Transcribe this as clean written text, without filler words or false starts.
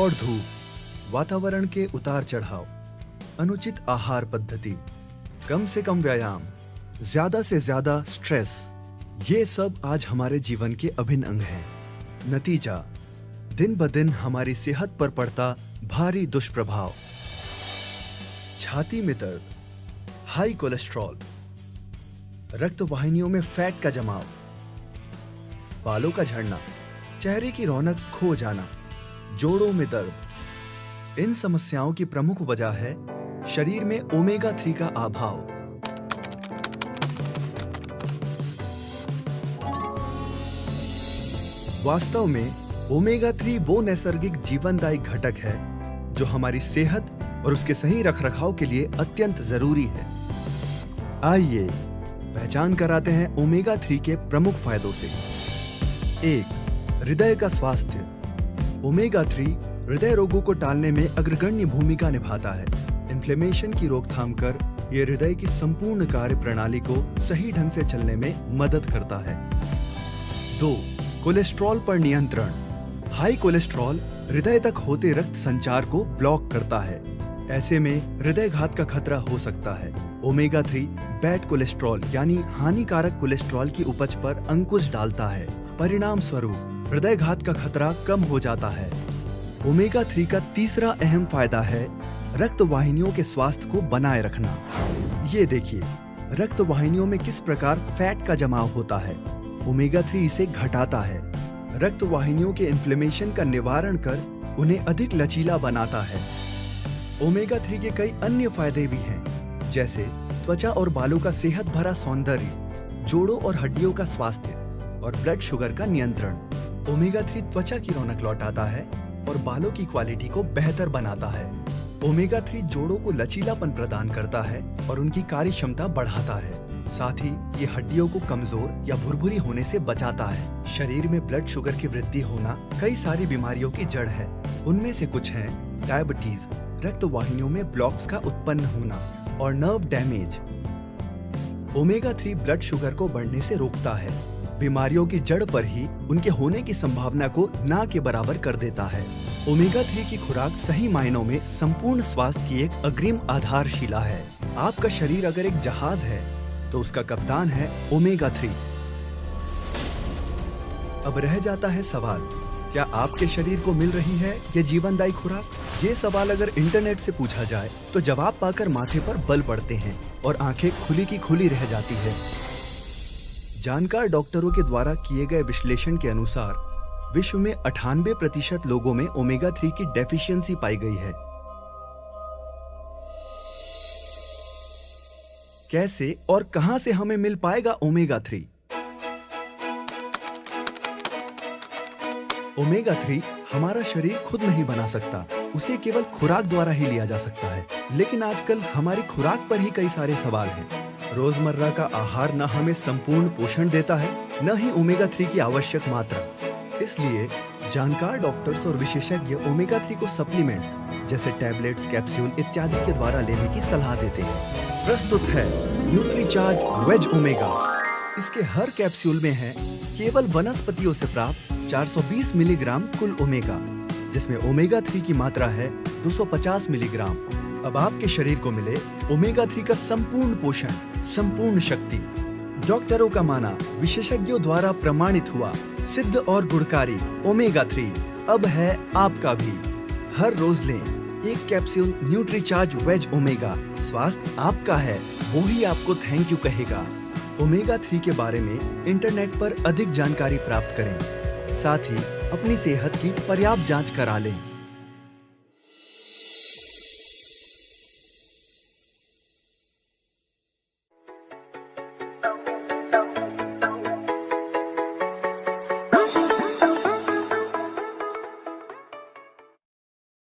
प्रखर धूप, वातावरण के उतार चढ़ाव, अनुचित आहार पद्धति, कम से कम व्यायाम, ज्यादा से ज्यादा स्ट्रेस, ये सब आज हमारे जीवन के अभिन्न अंग हैं। नतीजा, दिन ब दिन हमारी सेहत पर पड़ता भारी दुष्प्रभाव। छाती में दर्द, हाई कोलेस्ट्रॉल, रक्त वाहिनियों में फैट का जमाव, बालों का झड़ना, चेहरे की रौनक खो जाना, जोड़ों में दर्द। इन समस्याओं की प्रमुख वजह है शरीर में ओमेगा 3 का अभाव। वास्तव में ओमेगा 3 वो नैसर्गिक जीवनदायी घटक है जो हमारी सेहत और उसके सही रखरखाव के लिए अत्यंत जरूरी है। आइए पहचान कराते हैं ओमेगा 3 के प्रमुख फायदों से। 1. हृदय का स्वास्थ्य। ओमेगा 3 हृदय रोगों को टालने में अग्रगण्य भूमिका निभाता है। इन्फ्लेमेशन की रोकथाम कर यह हृदय की संपूर्ण कार्य प्रणाली को सही ढंग से चलने में मदद करता है। 2. कोलेस्ट्रॉल पर नियंत्रण। हाई कोलेस्ट्रॉल हृदय तक होते रक्त संचार को ब्लॉक करता है। ऐसे में हृदय घात का खतरा हो सकता है। ओमेगा 3 बैड कोलेस्ट्रॉल यानी हानिकारक कोलेस्ट्रॉल की उपज पर अंकुश डालता है। परिणाम स्वरूप हृदय घात का खतरा कम हो जाता है। ओमेगा 3 का तीसरा अहम फायदा है रक्त वाहिनियों के स्वास्थ्य को बनाए रखना। ये देखिए, रक्त वाहिनियों में किस प्रकार फैट का जमाव होता है। ओमेगा 3 इसे घटाता है। रक्त वाहिनियों के इन्फ्लेमेशन का निवारण कर उन्हें अधिक लचीला बनाता है। ओमेगा 3 के कई अन्य फायदे भी हैं, जैसे त्वचा और बालों का सेहत भरा सौंदर्य, जोड़ों और हड्डियों का स्वास्थ्य और ब्लड शुगर का नियंत्रण। ओमेगा 3 त्वचा की रौनक लौटाता है और बालों की क्वालिटी को बेहतर बनाता है। ओमेगा 3 जोड़ों को लचीलापन प्रदान करता है और उनकी कार्य क्षमता बढ़ाता है। साथ ही ये हड्डियों को कमजोर या भुरभुरी होने से बचाता है। शरीर में ब्लड शुगर की वृद्धि होना कई सारी बीमारियों की जड़ है। उनमें से कुछ हैं डायबिटीज, रक्त वाहिनियों में ब्लॉक्स का उत्पन्न होना और nerve damage. Omega 3 blood sugar को बढ़ने से रोकता है। बीमारियों की जड़ पर ही उनके होने की संभावना को ना के बराबर कर देता है। ओमेगा 3 की खुराक सही मायनों में संपूर्ण स्वास्थ्य की एक अग्रिम आधारशिला है। आपका शरीर अगर एक जहाज है तो उसका कप्तान है ओमेगा 3। अब रह जाता है सवाल, क्या आपके शरीर को मिल रही है ये जीवनदायी खुराक? ये सवाल अगर इंटरनेट से पूछा जाए तो जवाब पाकर माथे पर बल पड़ते हैं और आंखें खुली की खुली रह जाती है। जानकार डॉक्टरों के द्वारा किए गए विश्लेषण के अनुसार विश्व में 98% लोगों में ओमेगा 3 की डेफिशिएंसी पाई गई है। कैसे और कहां से हमें मिल पाएगा ओमेगा 3? ओमेगा 3 हमारा शरीर खुद नहीं बना सकता, उसे केवल खुराक द्वारा ही लिया जा सकता है। लेकिन आजकल हमारी खुराक पर ही कई सारे सवाल हैं। रोजमर्रा का आहार न हमें संपूर्ण पोषण देता है, न ही ओमेगा 3 की आवश्यक मात्रा। इसलिए जानकार डॉक्टर्स और विशेषज्ञ ओमेगा 3 को सप्लीमेंट्स जैसे टैबलेट्स, कैप्सूल इत्यादि के द्वारा लेने की सलाह देते हैं। प्रस्तुत है न्यूट्रीचार्ज वेज ओमेगा। इसके हर कैप्सूल में है केवल वनस्पतियों से प्राप्त 420 मिलीग्राम कुल ओमेगा, जिसमें ओमेगा 3 की मात्रा है 250 मिलीग्राम। अब आपके शरीर को मिले ओमेगा 3 का संपूर्ण पोषण, संपूर्ण शक्ति। डॉक्टरों का माना, विशेषज्ञों द्वारा प्रमाणित हुआ, सिद्ध और गुणकारी ओमेगा 3 अब है आपका भी। हर रोज लें एक कैप्सूल न्यूट्रीचार्ज वेज ओमेगा। स्वास्थ्य आपका है, वो ही आपको थैंक यू कहेगा। ओमेगा 3 के बारे में इंटरनेट पर अधिक जानकारी प्राप्त करें। साथ ही अपनी सेहत की पर्याप्त जांच करा लें।